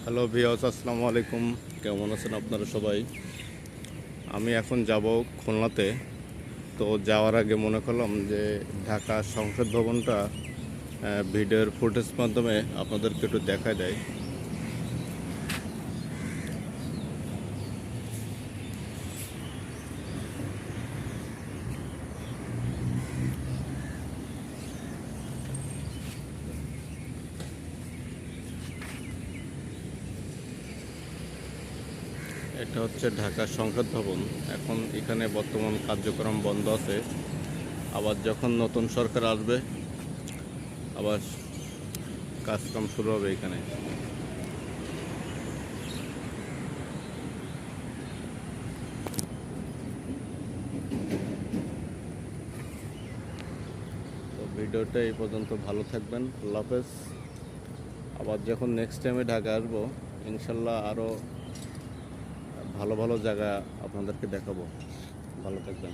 Hello viewers, আসসালামু আলাইকুম। কেমন আছেন আপনারা সবাই? আমি এখন যাব খুলনাতে। তো যাওয়ার আগে মনে করলাম যে ঢাকা সংসদ ভবনটা ভিডিওর ফুটেজ মাধ্যমে আপনাদেরকে একটু দেখায় দেয়। এটা হচ্ছে ঢাকা সংসদ ভবন। এখন এখানে বর্তমান কার্যক্রম বন্ধ আছে। আবার যখন নতুন সরকার আসবে আবার কাজকাম শুরু হবে এখানে। তো ভিডিওটা এই পর্যন্ত, ভালো থাকবেন, আল্লাহ হাফেজ। আবার যখন নেক্সট টাইমে ঢাকা আসবো ইনশাল্লাহ আরও ভালো ভালো জায়গা আপনাদেরকে দেখাবো। ভালো থাকবেন।